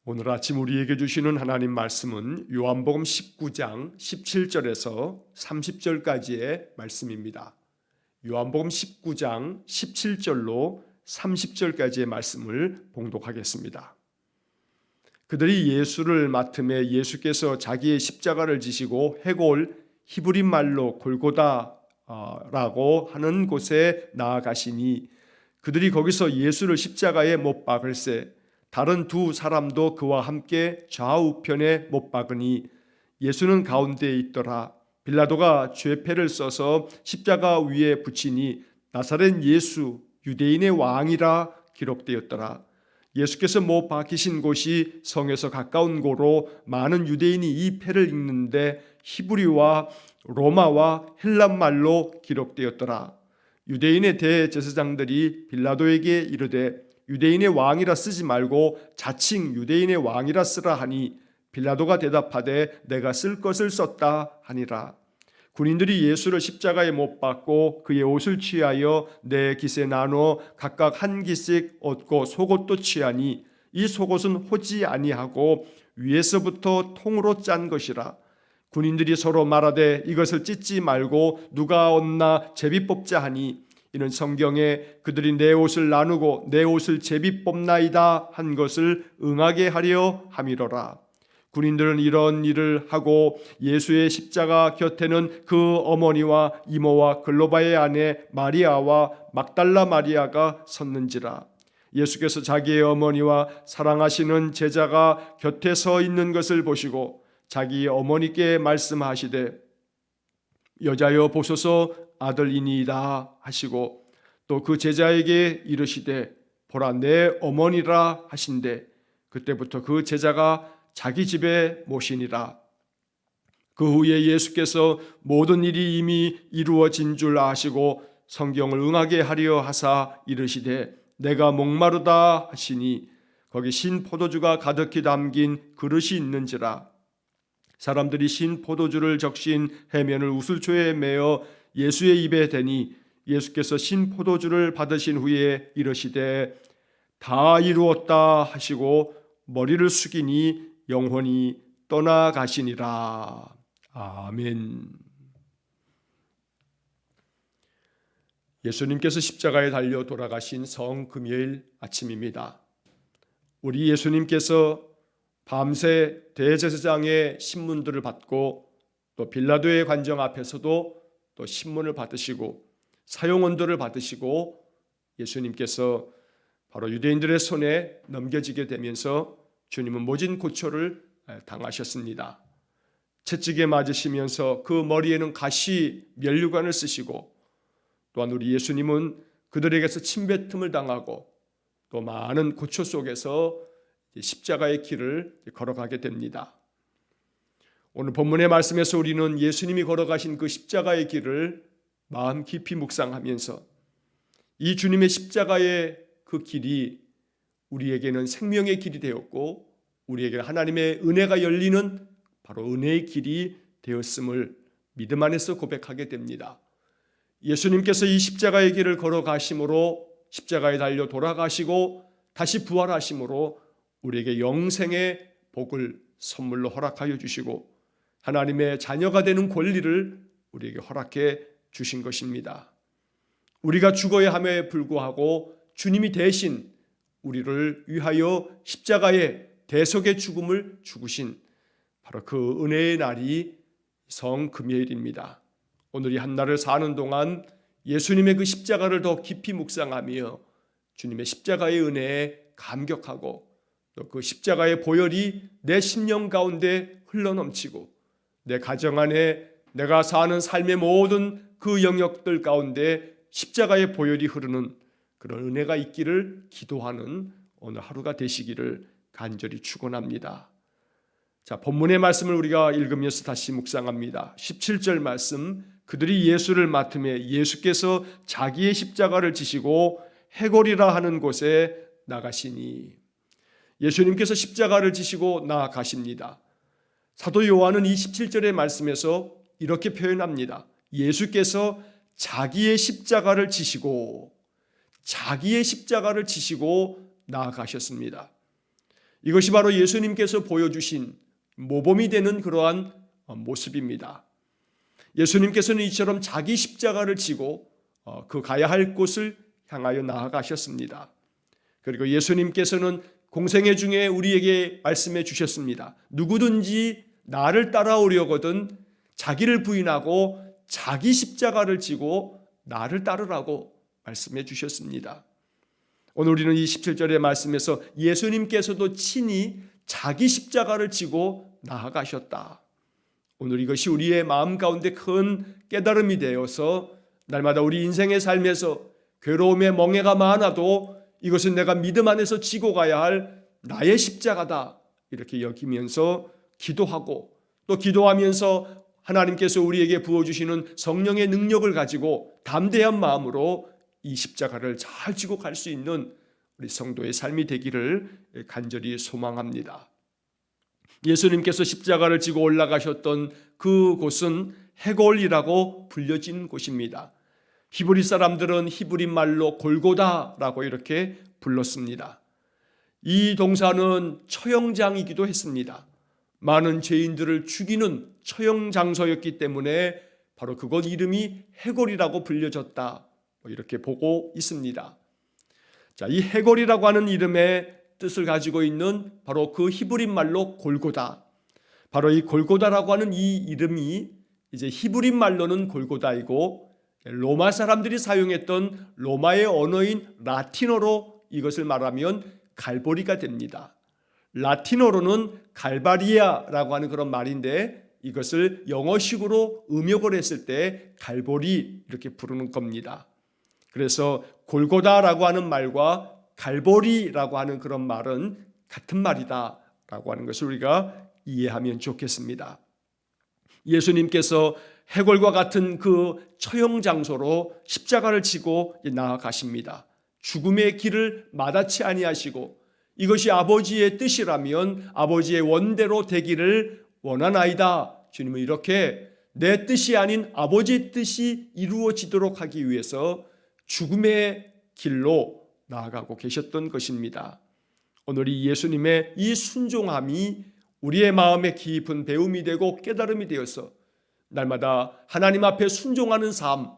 오늘 아침 우리에게 주시는 하나님 말씀은 요한복음 19장 17절에서 30절까지의 말씀입니다. 요한복음 19장 17절로 30절까지의 말씀을 봉독하겠습니다. 그들이 예수를 맡음에 예수께서 자기의 십자가를 지시고 해골 히브리 말로 골고다라고 하는 곳에 나아가시니 그들이 거기서 예수를 십자가에 못 박을새 다른 두 사람도 그와 함께 좌우편에 못 박으니 예수는 가운데에 있더라. 빌라도가 죄패를 써서 십자가 위에 붙이니 나사렛 예수 유대인의 왕이라 기록되었더라. 예수께서 못 박히신 곳이 성에서 가까운 고로 많은 유대인이 이 패를 읽는데 히브리와 로마와 헬란 말로 기록되었더라. 유대인의 대제사장들이 빌라도에게 이르되 유대인의 왕이라 쓰지 말고 자칭 유대인의 왕이라 쓰라 하니 빌라도가 대답하되 내가 쓸 것을 썼다 하니라. 군인들이 예수를 십자가에 못 박고 그의 옷을 취하여 네 깃에 나눠 각각 한 깃씩 얻고 속옷도 취하니 이 속옷은 호지 아니하고 위에서부터 통으로 짠 것이라. 군인들이 서로 말하되 이것을 찢지 말고 누가 얻나 제비 뽑자 하니 이는 성경에 그들이 내 옷을 나누고 내 옷을 제비 뽑나이다 한 것을 응하게 하려 함이로라. 군인들은 이런 일을 하고 예수의 십자가 곁에는 그 어머니와 이모와 글로바의 아내 마리아와 막달라 마리아가 섰는지라. 예수께서 자기의 어머니와 사랑하시는 제자가 곁에 서 있는 것을 보시고 자기 어머니께 말씀하시되 여자여 보소서 아들이니이다 하시고 또 그 제자에게 이르시되 보라 내 어머니라 하신대 그때부터 그 제자가 자기 집에 모시니라. 그 후에 예수께서 모든 일이 이미 이루어진 줄 아시고 성경을 응하게 하려 하사 이르시되 내가 목마르다 하시니 거기 신 포도주가 가득히 담긴 그릇이 있는지라. 사람들이 신 포도주를 적신 해면을 우슬초에 메어 예수의 입에 대니 예수께서 신 포도주를 받으신 후에 이르시되 다 이루었다 하시고 머리를 숙이니 영혼이 떠나가시니라. 아멘. 예수님께서 십자가에 달려 돌아가신 성금요일 아침입니다. 우리 예수님께서 밤새 대제사장의 신문들을 받고 또 빌라도의 관정 앞에서도 또 신문을 받으시고 사형언도를 받으시고 예수님께서 바로 유대인들의 손에 넘겨지게 되면서 주님은 모진 고초를 당하셨습니다. 채찍에 맞으시면서 그 머리에는 가시 면류관을 쓰시고 또한 우리 예수님은 그들에게서 침뱉음을 당하고 또 많은 고초 속에서 십자가의 길을 걸어가게 됩니다. 오늘 본문의 말씀에서 우리는 예수님이 걸어가신 그 십자가의 길을 마음 깊이 묵상하면서 이 주님의 십자가의 그 길이 우리에게는 생명의 길이 되었고 우리에게 하나님의 은혜가 열리는 바로 은혜의 길이 되었음을 믿음 안에서 고백하게 됩니다. 예수님께서 이 십자가의 길을 걸어가심으로 십자가에 달려 돌아가시고 다시 부활하심으로 우리에게 영생의 복을 선물로 허락하여 주시고 하나님의 자녀가 되는 권리를 우리에게 허락해 주신 것입니다. 우리가 죽어야 함에 불구하고 주님이 대신 우리를 위하여 십자가의 대속의 죽음을 죽으신 바로 그 은혜의 날이 성금요일입니다. 오늘 이 한 날을 사는 동안 예수님의 그 십자가를 더 깊이 묵상하며 주님의 십자가의 은혜에 감격하고 또 그 십자가의 보혈이 내 심령 가운데 흘러넘치고 내 가정 안에 내가 사는 삶의 모든 그 영역들 가운데 십자가의 보혈이 흐르는 그런 은혜가 있기를 기도하는 오늘 하루가 되시기를 간절히 축원합니다. 자, 본문의 말씀을 우리가 읽으면서 다시 묵상합니다. 17절 말씀, 그들이 예수를 맡음에 예수께서 자기의 십자가를 지시고 해골이라 하는 곳에 나가시니 예수님께서 십자가를 지시고 나아가십니다. 사도 요한은 이 17절의 말씀에서 이렇게 표현합니다. 예수께서 자기의 십자가를 지시고 나아가셨습니다. 이것이 바로 예수님께서 보여주신 모범이 되는 그러한 모습입니다. 예수님께서는 이처럼 자기 십자가를 지고 그 가야 할 곳을 향하여 나아가셨습니다. 그리고 예수님께서는 공생애 중에 우리에게 말씀해 주셨습니다. 누구든지 나를 따라오려거든 자기를 부인하고 자기 십자가를 지고 나를 따르라고 말씀해 주셨습니다. 오늘 우리는 이 17절의 말씀에서 예수님께서도 친히 자기 십자가를 지고 나아가셨다. 오늘 이것이 우리의 마음 가운데 큰 깨달음이 되어서 날마다 우리 인생의 삶에서 괴로움의 멍해가 많아도 이것은 내가 믿음 안에서 지고 가야 할 나의 십자가다 이렇게 여기면서 기도하고 또 기도하면서 하나님께서 우리에게 부어주시는 성령의 능력을 가지고 담대한 마음으로 이 십자가를 잘 지고 갈 수 있는 우리 성도의 삶이 되기를 간절히 소망합니다. 예수님께서 십자가를 지고 올라가셨던 그 곳은 헤골이라고 불려진 곳입니다. 히브리 사람들은 히브리 말로 골고다라고 이렇게 불렀습니다. 이 동산은 처형장이기도 했습니다. 많은 죄인들을 죽이는 처형 장소였기 때문에 바로 그곳 이름이 헤골이라고 불려졌다 이렇게 보고 있습니다. 자, 이 헤골이라고 하는 이름의 뜻을 가지고 있는 바로 그 히브리 말로 골고다. 바로 이 골고다라고 하는 이 이름이 이제 히브리 말로는 골고다이고 로마 사람들이 사용했던 로마의 언어인 라틴어로 이것을 말하면 갈보리가 됩니다. 라틴어로는 갈바리아라고 하는 그런 말인데 이것을 영어식으로 음역을 했을 때 갈보리 이렇게 부르는 겁니다. 그래서 골고다라고 하는 말과 갈보리라고 하는 그런 말은 같은 말이다라고 하는 것을 우리가 이해하면 좋겠습니다. 예수님께서 해골과 같은 그 처형 장소로 십자가를 지고 나아가십니다. 죽음의 길을 마다치 아니하시고 이것이 아버지의 뜻이라면 아버지의 원대로 되기를 원하나이다. 주님은 이렇게 내 뜻이 아닌 아버지의 뜻이 이루어지도록 하기 위해서 죽음의 길로 나아가고 계셨던 것입니다. 오늘 이 예수님의 이 순종함이 우리의 마음에 깊은 배움이 되고 깨달음이 되어서 날마다 하나님 앞에 순종하는 삶,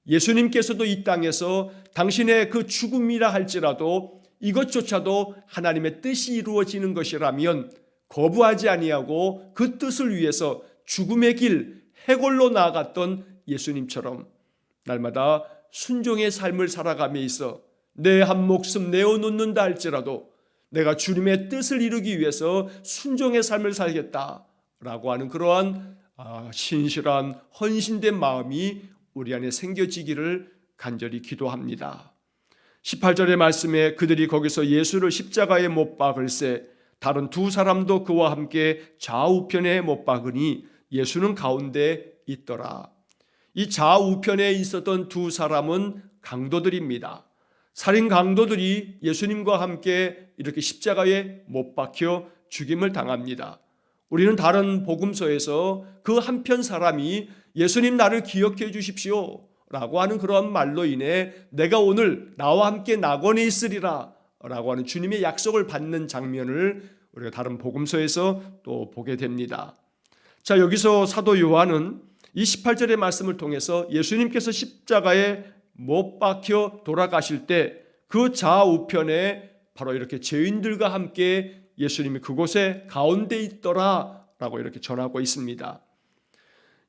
예수님께서도 이 땅에서 당신의 그 죽음이라 할지라도 이것조차도 하나님의 뜻이 이루어지는 것이라면 거부하지 아니하고 그 뜻을 위해서 죽음의 길, 해골로 나아갔던 예수님처럼 날마다 순종의 삶을 살아감에 있어 내 한 목숨 내어놓는다 할지라도 내가 주님의 뜻을 이루기 위해서 순종의 삶을 살겠다라고 하는 그러한 신실한 헌신된 마음이 우리 안에 생겨지기를 간절히 기도합니다. 18절의 말씀에 그들이 거기서 예수를 십자가에 못 박을세 다른 두 사람도 그와 함께 좌우편에 못 박으니 예수는 가운데 있더라. 이 좌우편에 있었던 두 사람은 강도들입니다. 살인 강도들이 예수님과 함께 이렇게 십자가에 못 박혀 죽임을 당합니다. 우리는 다른 복음서에서 그 한편 사람이 예수님 나를 기억해 주십시오 라고 하는 그런 말로 인해 내가 오늘 나와 함께 낙원에 있으리라 라고 하는 주님의 약속을 받는 장면을 우리가 다른 복음서에서 또 보게 됩니다. 자, 여기서 사도 요한은 이 18절의 말씀을 통해서 예수님께서 십자가에 못 박혀 돌아가실 때 그 좌우편에 바로 이렇게 죄인들과 함께 예수님이 그곳에 가운데 있더라 라고 이렇게 전하고 있습니다.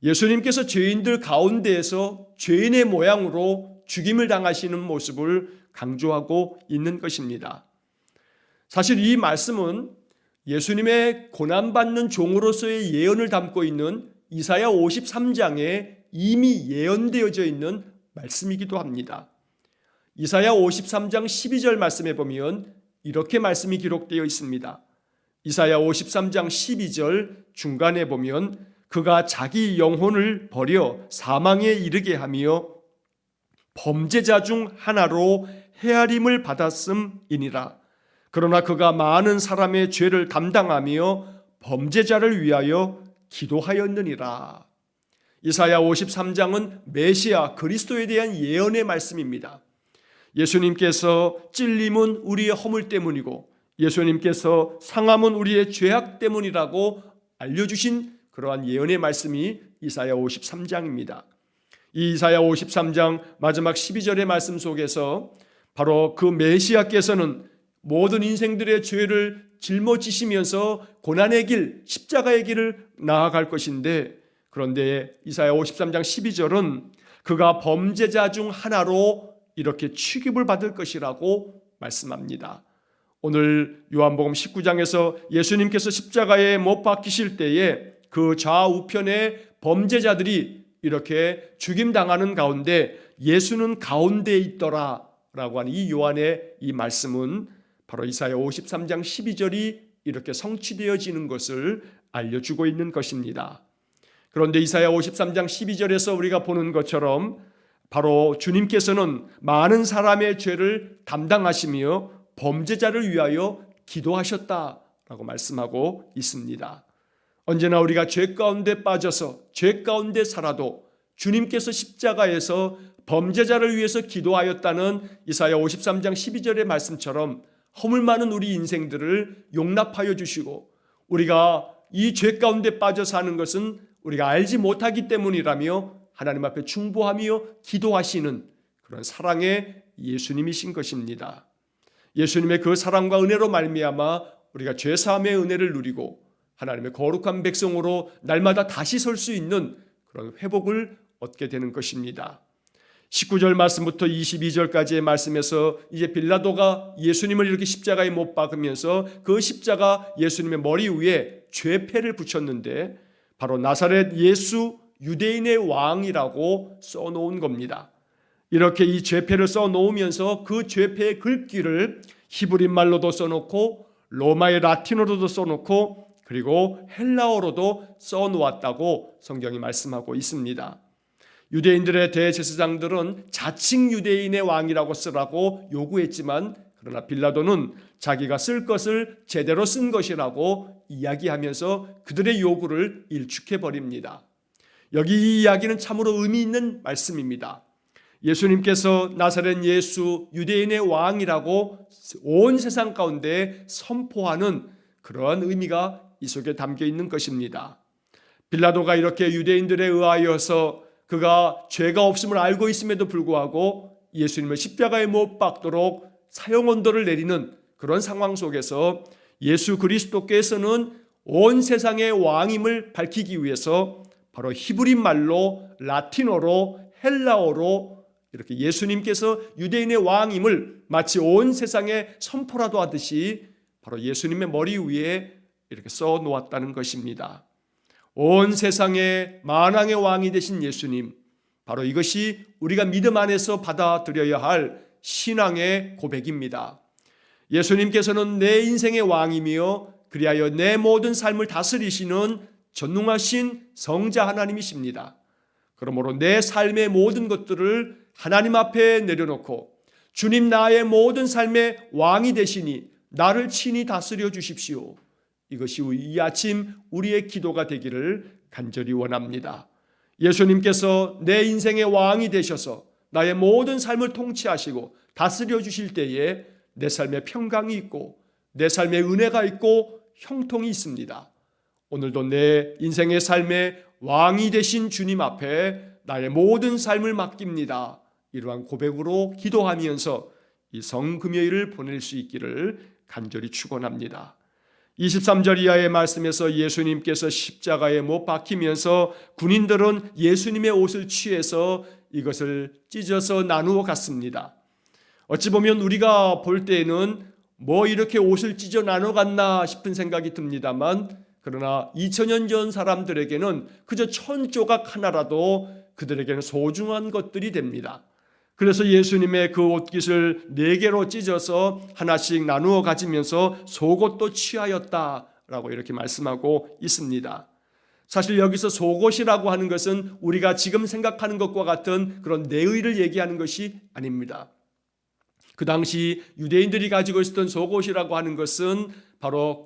예수님께서 죄인들 가운데에서 죄인의 모양으로 죽임을 당하시는 모습을 강조하고 있는 것입니다. 사실 이 말씀은 예수님의 고난받는 종으로서의 예언을 담고 있는 이사야 53장에 이미 예언되어져 있는 말씀이기도 합니다. 이사야 53장 12절 말씀에 보면 이렇게 말씀이 기록되어 있습니다. 이사야 53장 12절 중간에 보면 그가 자기 영혼을 버려 사망에 이르게 하며 범죄자 중 하나로 헤아림을 받았음이니라. 그러나 그가 많은 사람의 죄를 담당하며 범죄자를 위하여 기도하였느니라. 이사야 53장은 메시아 그리스도에 대한 예언의 말씀입니다. 예수님께서 찔림은 우리의 허물 때문이고 예수님께서 상함은 우리의 죄악 때문이라고 알려주신 그러한 예언의 말씀이 이사야 53장입니다. 이 이사야 53장 마지막 12절의 말씀 속에서 바로 그 메시아께서는 모든 인생들의 죄를 짊어지시면서 고난의 길, 십자가의 길을 나아갈 것인데, 그런데 이사야 53장 12절은 그가 범죄자 중 하나로 이렇게 취급을 받을 것이라고 말씀합니다. 오늘 요한복음 19장에서 예수님께서 십자가에 못 박히실 때에 그 좌우편에 범죄자들이 이렇게 죽임당하는 가운데 예수는 가운데에 있더라 라고 하는 이 요한의 이 말씀은 바로 이사야 53장 12절이 이렇게 성취되어지는 것을 알려주고 있는 것입니다. 그런데 이사야 53장 12절에서 우리가 보는 것처럼 바로 주님께서는 많은 사람의 죄를 담당하시며 범죄자를 위하여 기도하셨다라고 말씀하고 있습니다. 언제나 우리가 죄 가운데 빠져서 죄 가운데 살아도 주님께서 십자가에서 범죄자를 위해서 기도하였다는 이사야 53장 12절의 말씀처럼 허물 많은 우리 인생들을 용납하여 주시고, 우리가 이 죄 가운데 빠져 사는 것은 우리가 알지 못하기 때문이라며 하나님 앞에 중보하며 기도하시는 그런 사랑의 예수님이신 것입니다. 예수님의 그 사랑과 은혜로 말미암아 우리가 죄사함의 은혜를 누리고 하나님의 거룩한 백성으로 날마다 다시 설 수 있는 그런 회복을 얻게 되는 것입니다. 19절 말씀부터 22절까지의 말씀에서 이제 빌라도가 예수님을 이렇게 십자가에 못 박으면서 그 십자가 예수님의 머리 위에 죄패를 붙였는데 바로 나사렛 예수 유대인의 왕이라고 써놓은 겁니다. 이렇게 이 죄패를 써놓으면서 그 죄패의 글귀를 히브리 말로도 써놓고 로마의 라틴어로도 써놓고 그리고 헬라어로도 써놓았다고 성경이 말씀하고 있습니다. 유대인들의 대제사장들은 자칭 유대인의 왕이라고 쓰라고 요구했지만, 그러나 빌라도는 자기가 쓸 것을 제대로 쓴 것이라고 이야기하면서 그들의 요구를 일축해버립니다. 여기 이 이야기는 참으로 의미 있는 말씀입니다. 예수님께서 나사렛 예수 유대인의 왕이라고 온 세상 가운데 선포하는 그러한 의미가 이 속에 담겨 있는 것입니다. 빌라도가 이렇게 유대인들에 의하여서 그가 죄가 없음을 알고 있음에도 불구하고 예수님을 십자가에 못 박도록 사형 언도를 내리는 그런 상황 속에서 예수 그리스도께서는 온 세상의 왕임을 밝히기 위해서 바로 히브리 말로, 라틴어로, 헬라어로 이렇게 예수님께서 유대인의 왕임을 마치 온 세상에 선포라도 하듯이 바로 예수님의 머리 위에 이렇게 써 놓았다는 것입니다. 온 세상의 만왕의 왕이 되신 예수님, 바로 이것이 우리가 믿음 안에서 받아들여야 할 신앙의 고백입니다. 예수님께서는 내 인생의 왕이며 그리하여 내 모든 삶을 다스리시는 전능하신 성자 하나님이십니다. 그러므로 내 삶의 모든 것들을 하나님 앞에 내려놓고 주님, 나의 모든 삶의 왕이 되시니 나를 친히 다스려 주십시오. 이것이 이 아침 우리의 기도가 되기를 간절히 원합니다. 예수님께서 내 인생의 왕이 되셔서 나의 모든 삶을 통치하시고 다스려 주실 때에 내 삶에 평강이 있고 내 삶에 은혜가 있고 형통이 있습니다. 오늘도 내 인생의 삶의 왕이 되신 주님 앞에 나의 모든 삶을 맡깁니다. 이러한 고백으로 기도하면서 이 성금요일을 보낼 수 있기를 간절히 축원합니다. 23절 이하의 말씀에서 예수님께서 십자가에 못 박히면서 군인들은 예수님의 옷을 취해서 이것을 찢어서 나누어 갔습니다. 어찌 보면 우리가 볼 때에는 뭐 이렇게 옷을 찢어 나눠 갔나 싶은 생각이 듭니다만, 그러나 2000년 전 사람들에게는 그저 천조각 하나라도 그들에게는 소중한 것들이 됩니다. 그래서 예수님의 그 옷깃을 4개로 찢어서 하나씩 나누어 가지면서 속옷도 취하였다라고 이렇게 말씀하고 있습니다. 사실 여기서 속옷이라고 하는 것은 우리가 지금 생각하는 것과 같은 그런 내의를 얘기하는 것이 아닙니다. 그 당시 유대인들이 가지고 있었던 속옷이라고 하는 것은 바로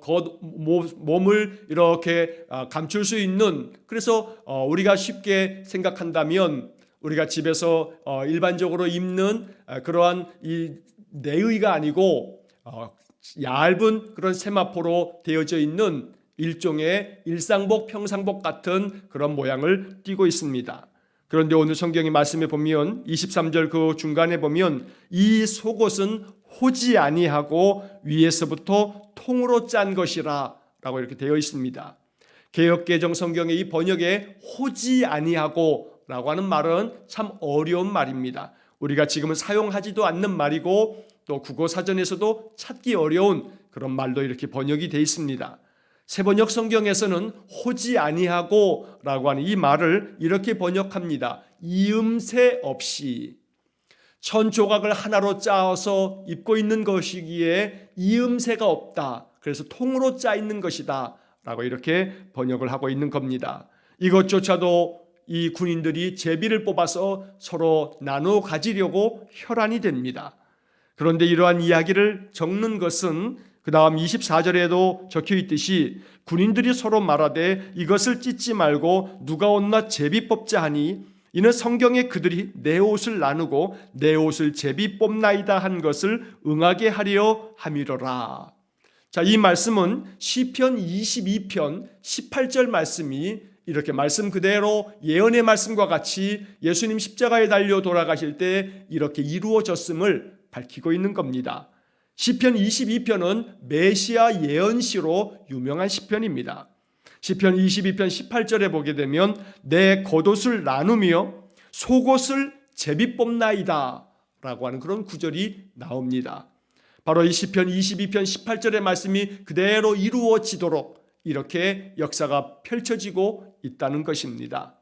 몸을 이렇게 감출 수 있는, 그래서 우리가 쉽게 생각한다면 우리가 집에서 일반적으로 입는 그러한 이 내의가 아니고 얇은 그런 세마포로 되어져 있는 일종의 일상복, 평상복 같은 그런 모양을 띠고 있습니다. 그런데 오늘 성경의 말씀에 보면 23절 그 중간에 보면 이 속옷은 호지 아니하고 위에서부터 통으로 짠 것이라 라고 이렇게 되어 있습니다. 개역개정 성경의 이 번역에 호지 아니하고 라고 하는 말은 참 어려운 말입니다. 우리가 지금은 사용하지도 않는 말이고 또 국어사전에서도 찾기 어려운 그런 말도 이렇게 번역이 되어 있습니다. 새번역 성경에서는 호지 아니하고 라고 하는 이 말을 이렇게 번역합니다. 이음새 없이. 천 조각을 하나로 짜서 입고 있는 것이기에 이음새가 없다. 그래서 통으로 짜 있는 것이다 라고 이렇게 번역을 하고 있는 겁니다. 이것조차도 이 군인들이 제비를 뽑아서 서로 나눠 가지려고 혈안이 됩니다. 그런데 이러한 이야기를 적는 것은 그 다음 24절에도 적혀 있듯이 군인들이 서로 말하되 이것을 찢지 말고 누가 온나 제비 뽑자 하니 이는 성경에 그들이 내 옷을 나누고 내 옷을 제비 뽑나이다 한 것을 응하게 하려 함이로라. 자, 이 말씀은 시편 22편 18절 말씀이 이렇게 말씀 그대로 예언의 말씀과 같이 예수님 십자가에 달려 돌아가실 때 이렇게 이루어졌음을 밝히고 있는 겁니다. 시편 22편은 메시아 예언시로 유명한 시편입니다. 시편 22편 18절에 보게 되면 내 겉옷을 나누며 속옷을 제비 뽑나이다 라고 하는 그런 구절이 나옵니다. 바로 이 시편 22편 18절의 말씀이 그대로 이루어지도록 이렇게 역사가 펼쳐지고 있다는 것입니다.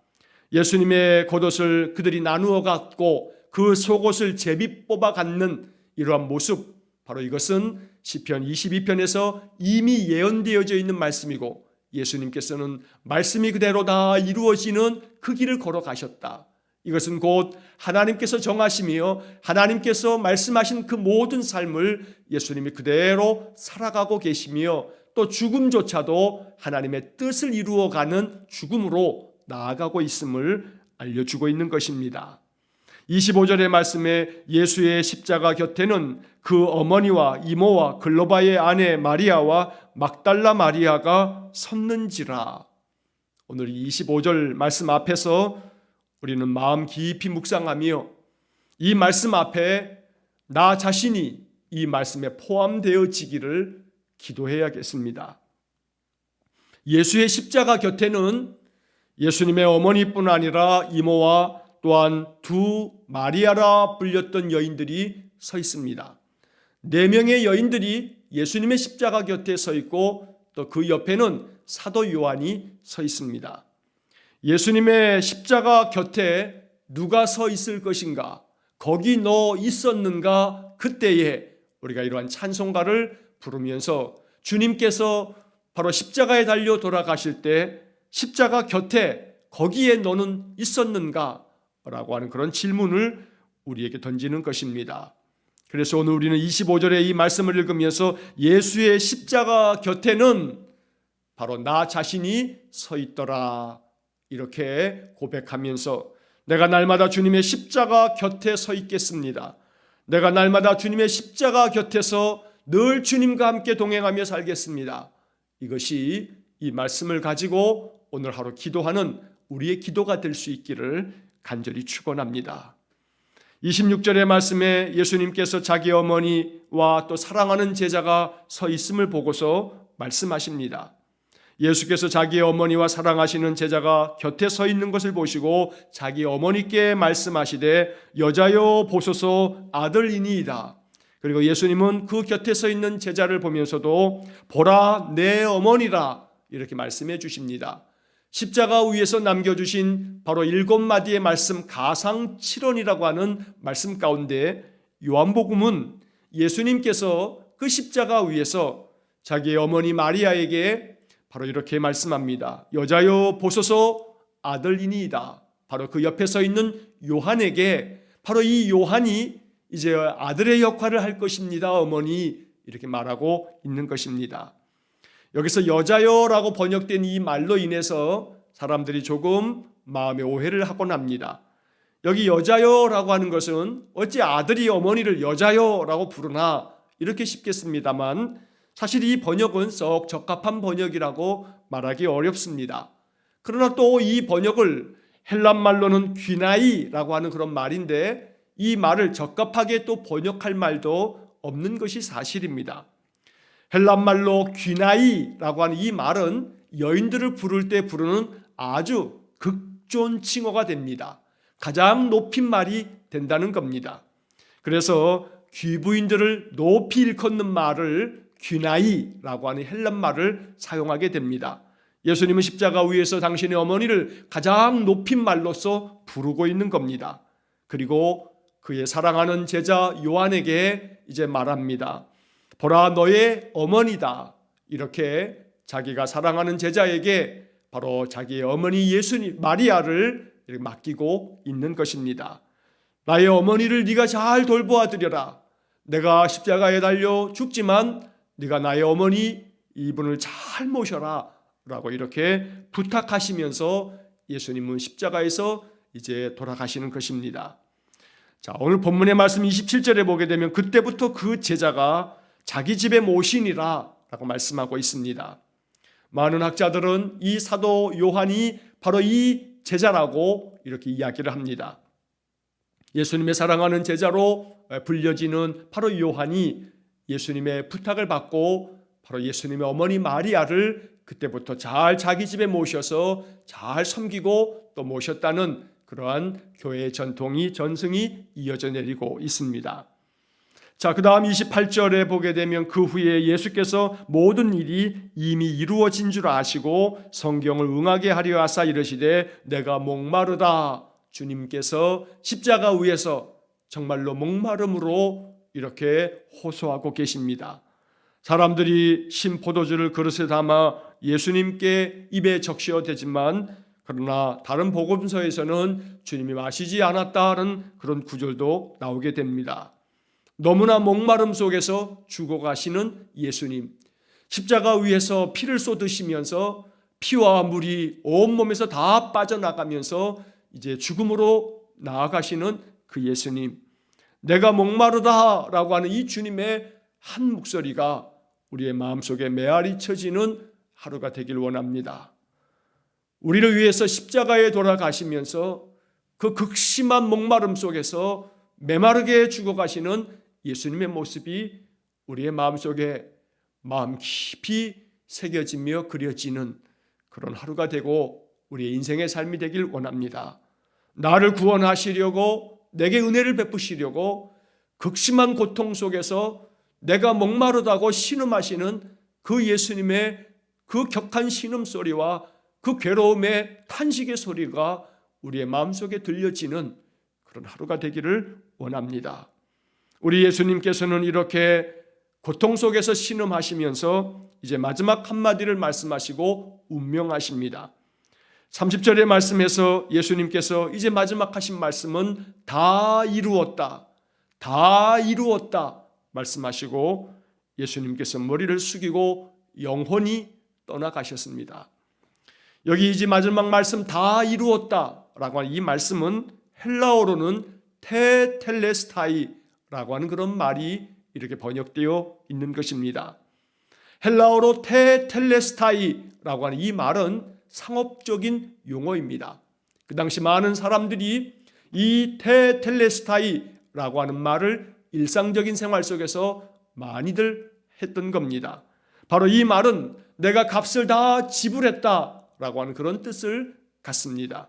예수님의 겉옷을 그들이 나누어 갖고 그 속옷을 제비 뽑아 갖는 이러한 모습, 바로 이것은 시편 22편에서 이미 예언되어져 있는 말씀이고 예수님께서는 말씀이 그대로 다 이루어지는 그 길을 걸어가셨다. 이것은 곧 하나님께서 정하시며 하나님께서 말씀하신 그 모든 삶을 예수님이 그대로 살아가고 계시며 또 죽음조차도 하나님의 뜻을 이루어가는 죽음으로 나아가고 있음을 알려주고 있는 것입니다. 25절의 말씀에 예수의 십자가 곁에는 그 어머니와 이모와 글로바의 아내 마리아와 막달라 마리아가 섰는지라. 오늘 25절 말씀 앞에서 우리는 마음 깊이 묵상하며 이 말씀 앞에 나 자신이 이 말씀에 포함되어지기를 기도해야겠습니다. 예수의 십자가 곁에는 예수님의 어머니뿐 아니라 이모와 또한 두 마리아라 불렸던 여인들이 서 있습니다. 4명의 여인들이 예수님의 십자가 곁에 서 있고 또 그 옆에는 사도 요한이 서 있습니다. 예수님의 십자가 곁에 누가 서 있을 것인가? 거기 너 있었는가? 그때에 우리가 이러한 찬송가를 부르면서 주님께서 바로 십자가에 달려 돌아가실 때 십자가 곁에 거기에 너는 있었는가? 라고 하는 그런 질문을 우리에게 던지는 것입니다. 그래서 오늘 우리는 25절의 이 말씀을 읽으면서 예수의 십자가 곁에는 바로 나 자신이 서 있더라 이렇게 고백하면서 내가 날마다 주님의 십자가 곁에 서 있겠습니다. 내가 날마다 주님의 십자가 곁에서 늘 주님과 함께 동행하며 살겠습니다. 이것이 이 말씀을 가지고 오늘 하루 기도하는 우리의 기도가 될 수 있기를 간절히 축원합니다. 26절의 말씀에 예수님께서 자기 어머니와 또 사랑하는 제자가 서 있음을 보고서 말씀하십니다. 예수께서 자기 어머니와 사랑하시는 제자가 곁에 서 있는 것을 보시고 자기 어머니께 말씀하시되 여자여 보소서 아들이니이다. 그리고 예수님은 그 곁에 서 있는 제자를 보면서도 보라 내 어머니라 이렇게 말씀해 주십니다. 십자가 위에서 남겨주신 바로 7마디의 말씀 가상칠언이라고 하는 말씀 가운데 요한복음은 예수님께서 그 십자가 위에서 자기의 어머니 마리아에게 바로 이렇게 말씀합니다. 여자여 보소서 아들이니이다. 바로 그 옆에 서 있는 요한에게 바로 이 요한이 이제 아들의 역할을 할 것입니다. 어머니 이렇게 말하고 있는 것입니다. 여기서 여자여라고 번역된 이 말로 인해서 사람들이 조금 마음의 오해를 하곤 합니다. 여기 여자여라고 하는 것은 어찌 아들이 어머니를 여자여라고 부르나 이렇게 싶겠습니다만 사실 이 번역은 썩 적합한 번역이라고 말하기 어렵습니다. 그러나 또 이 번역을 헬란 말로는 귀나이라고 하는 그런 말인데 이 말을 적합하게 또 번역할 말도 없는 것이 사실입니다. 헬란 말로 귀나이라고 하는 이 말은 여인들을 부를 때 부르는 아주 극존 칭호가 됩니다. 가장 높인 말이 된다는 겁니다. 그래서 귀부인들을 높이 일컫는 말을 귀나이라고 하는 헬란 말을 사용하게 됩니다. 예수님은 십자가 위에서 당신의 어머니를 가장 높인 말로서 부르고 있는 겁니다. 그리고 그의 사랑하는 제자 요한에게 이제 말합니다. 보라, 너의 어머니다. 이렇게 자기가 사랑하는 제자에게 바로 자기의 어머니 예수님 마리아를 이렇게 맡기고 있는 것입니다. 나의 어머니를 네가 잘 돌보아 드려라. 내가 십자가에 달려 죽지만 네가 나의 어머니 이분을 잘 모셔라 라고 이렇게 부탁하시면서 예수님은 십자가에서 이제 돌아가시는 것입니다. 자, 오늘 본문의 말씀 27절에 보게 되면 그때부터 그 제자가 자기 집에 모시니라 라고 말씀하고 있습니다. 많은 학자들은 이 사도 요한이 바로 이 제자라고 이렇게 이야기를 합니다. 예수님의 사랑하는 제자로 불려지는 바로 요한이 예수님의 부탁을 받고 바로 예수님의 어머니 마리아를 그때부터 잘 자기 집에 모셔서 잘 섬기고 또 모셨다는 그러한 교회의 전승이 이어져 내리고 있습니다. 자, 그 다음 28절에 보게 되면 그 후에 예수께서 모든 일이 이미 이루어진 줄 아시고 성경을 응하게 하려 하사 이르시되 내가 목마르다. 주님께서 십자가 위에서 정말로 목마름으로 이렇게 호소하고 계십니다. 사람들이 신 포도주를 그릇에 담아 예수님께 입에 적셔 대지만 그러나 다른 복음서에서는 주님이 마시지 않았다는 그런 구절도 나오게 됩니다. 너무나 목마름 속에서 죽어가시는 예수님, 십자가 위에서 피를 쏟으시면서 피와 물이 온몸에서 다 빠져나가면서 이제 죽음으로 나아가시는 그 예수님, 내가 목마르다라고 하는 이 주님의 한 목소리가 우리의 마음속에 메아리 쳐지는 하루가 되길 원합니다. 우리를 위해서 십자가에 돌아가시면서 그 극심한 목마름 속에서 메마르게 죽어가시는 예수님의 모습이 우리의 마음속에 마음 깊이 새겨지며 그려지는 그런 하루가 되고 우리의 인생의 삶이 되길 원합니다. 나를 구원하시려고 내게 은혜를 베푸시려고 극심한 고통 속에서 내가 목마르다고 신음하시는 그 예수님의 그 격한 신음소리와 그 괴로움의 탄식의 소리가 우리의 마음속에 들려지는 그런 하루가 되기를 원합니다. 우리 예수님께서는 이렇게 고통 속에서 신음하시면서 이제 마지막 한마디를 말씀하시고 운명하십니다. 30절의 말씀에서 예수님께서 이제 마지막 하신 말씀은 다 이루었다, 다 이루었다 말씀하시고 예수님께서 머리를 숙이고 영혼이 떠나가셨습니다. 여기 이제 마지막 말씀 다 이루었다라고 하는 이 말씀은 헬라어로는 테텔레스타이라고 하는 그런 말이 이렇게 번역되어 있는 것입니다. 헬라어로 테텔레스타이라고 하는 이 말은 상업적인 용어입니다. 그 당시 많은 사람들이 이 테텔레스타이라고 하는 말을 일상적인 생활 속에서 많이들 했던 겁니다. 바로 이 말은 내가 값을 다 지불했다라고 하는 그런 뜻을 갖습니다.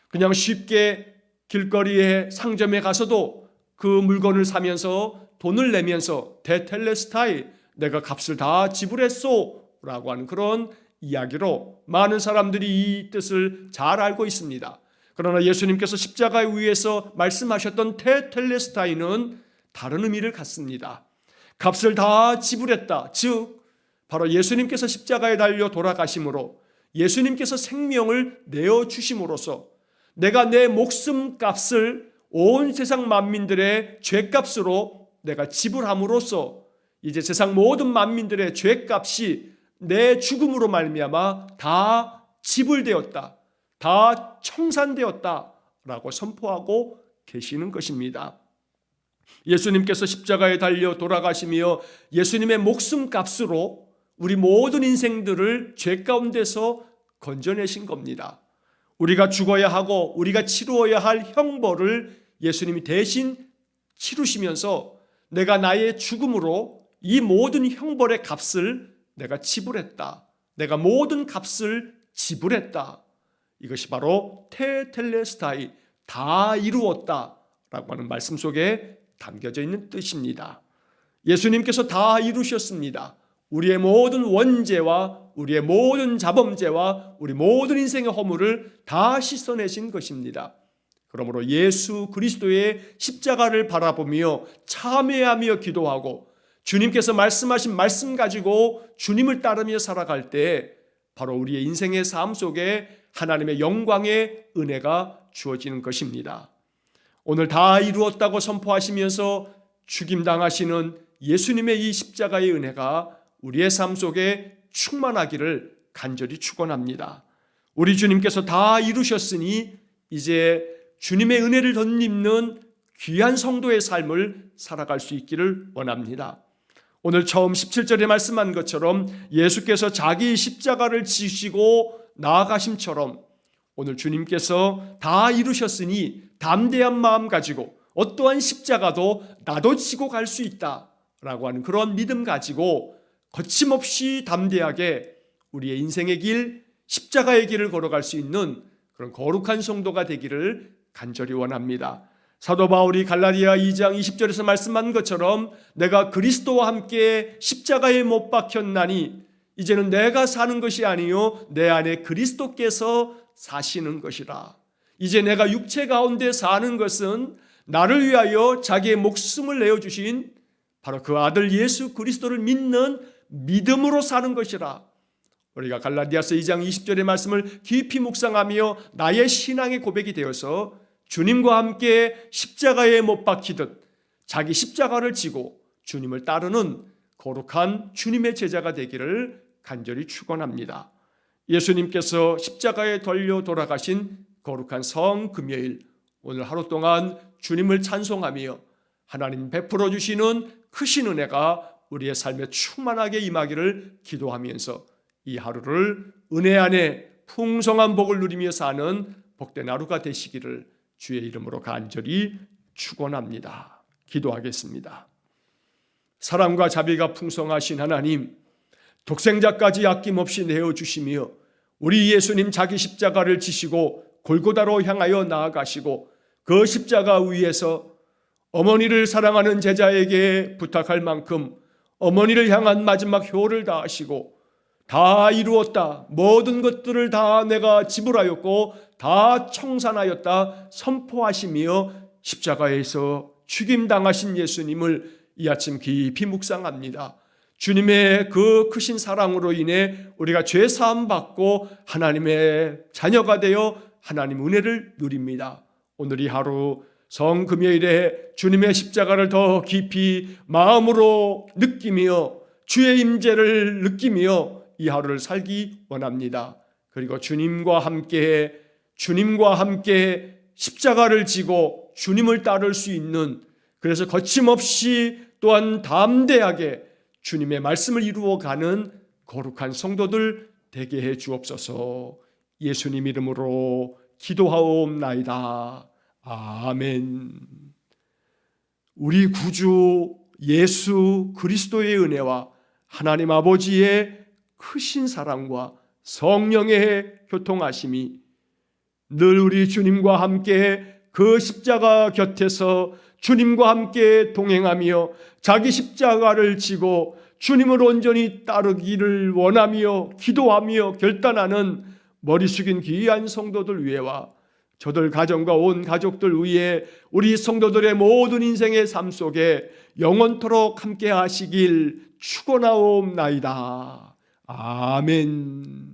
그냥 쉽게 길거리에 상점에 가서도 그 물건을 사면서 돈을 내면서 테텔레스타이, 내가 값을 다 지불했소 라고 하는 그런 이야기로 많은 사람들이 이 뜻을 잘 알고 있습니다. 그러나 예수님께서 십자가 위에서 말씀하셨던 테텔레스타이는 다른 의미를 갖습니다. 값을 다 지불했다, 즉 바로 예수님께서 십자가에 달려 돌아가심으로 예수님께서 생명을 내어주심으로써 내가 내 목숨값을 온 세상 만민들의 죄값으로 내가 지불함으로써 이제 세상 모든 만민들의 죄값이 내 죽음으로 말미암아 다 지불되었다, 다 청산되었다라고 선포하고 계시는 것입니다. 예수님께서 십자가에 달려 돌아가시며 예수님의 목숨값으로 우리 모든 인생들을 죄 가운데서 건져내신 겁니다. 우리가 죽어야 하고 우리가 치루어야 할 형벌을 예수님이 대신 치루시면서 내가 나의 죽음으로 이 모든 형벌의 값을 내가 지불했다. 내가 모든 값을 지불했다. 이것이 바로 테텔레스타이, 다 이루었다라고 하는 말씀 속에 담겨져 있는 뜻입니다. 예수님께서 다 이루셨습니다. 우리의 모든 원죄와 우리의 모든 자범죄와 우리 모든 인생의 허물을 다 씻어내신 것입니다. 그러므로 예수 그리스도의 십자가를 바라보며 참회하며 기도하고 주님께서 말씀하신 말씀 가지고 주님을 따르며 살아갈 때 바로 우리의 인생의 삶 속에 하나님의 영광의 은혜가 주어지는 것입니다. 오늘 다 이루었다고 선포하시면서 죽임당하시는 예수님의 이 십자가의 은혜가 우리의 삶 속에 충만하기를 간절히 축원합니다. 우리 주님께서 다 이루셨으니 이제 주님의 은혜를 덧입는 귀한 성도의 삶을 살아갈 수 있기를 원합니다. 오늘 처음 17절에 말씀한 것처럼 예수께서 자기 십자가를 지시고 나아가심처럼 오늘 주님께서 다 이루셨으니 담대한 마음 가지고 어떠한 십자가도 나도 지고 갈 수 있다라고 하는 그런 믿음 가지고 거침없이 담대하게 우리의 인생의 길, 십자가의 길을 걸어갈 수 있는 그런 거룩한 성도가 되기를 간절히 원합니다. 사도 바울이 갈라디아 2장 20절에서 말씀한 것처럼 내가 그리스도와 함께 십자가에 못 박혔나니 이제는 내가 사는 것이 아니요 내 안에 그리스도께서 사시는 것이라. 이제 내가 육체 가운데 사는 것은 나를 위하여 자기의 목숨을 내어주신 바로 그 아들 예수 그리스도를 믿는 믿음으로 사는 것이라. 우리가 갈라디아서 2장 20절의 말씀을 깊이 묵상하며 나의 신앙의 고백이 되어서 주님과 함께 십자가에 못 박히듯 자기 십자가를 지고 주님을 따르는 거룩한 주님의 제자가 되기를 간절히 축원합니다. 예수님께서 십자가에 달려 돌아가신 거룩한 성금요일, 오늘 하루 동안 주님을 찬송하며 하나님 베풀어 주시는 크신 은혜가 우리의 삶에 충만하게 임하기를 기도하면서 이 하루를 은혜 안에 풍성한 복을 누리며 사는 복된 하루가 되시기를 주의 이름으로 간절히 축원합니다. 기도하겠습니다. 사랑과 자비가 풍성하신 하나님, 독생자까지 아낌없이 내어주시며 우리 예수님 자기 십자가를 지시고 골고다로 향하여 나아가시고 그 십자가 위에서 어머니를 사랑하는 제자에게 부탁할 만큼 어머니를 향한 마지막 효를 다하시고 다 이루었다, 모든 것들을 다 내가 지불하였고 다 청산하였다 선포하시며 십자가에서 죽임당하신 예수님을 이 아침 깊이 묵상합니다. 주님의 그 크신 사랑으로 인해 우리가 죄 사함 받고 하나님의 자녀가 되어 하나님 은혜를 누립니다. 오늘 이 하루 성금요일에 주님의 십자가를 더 깊이 마음으로 느끼며 주의 임재를 느끼며 이 하루를 살기 원합니다. 그리고 주님과 함께 십자가를 지고 주님을 따를 수 있는, 그래서 거침없이 또한 담대하게 주님의 말씀을 이루어가는 거룩한 성도들 되게 해 주옵소서. 예수님 이름으로 기도하옵나이다. 아멘. 우리 구주 예수 그리스도의 은혜와 하나님 아버지의 크신 사랑과 성령의 교통하심이 늘 우리 주님과 함께 그 십자가 곁에서 주님과 함께 동행하며 자기 십자가를 지고 주님을 온전히 따르기를 원하며 기도하며 결단하는 머리 숙인 귀한 성도들 위에와 저들 가정과 온 가족들 위에 우리 성도들의 모든 인생의 삶 속에 영원토록 함께 하시길 축원하옵나이다. 아멘.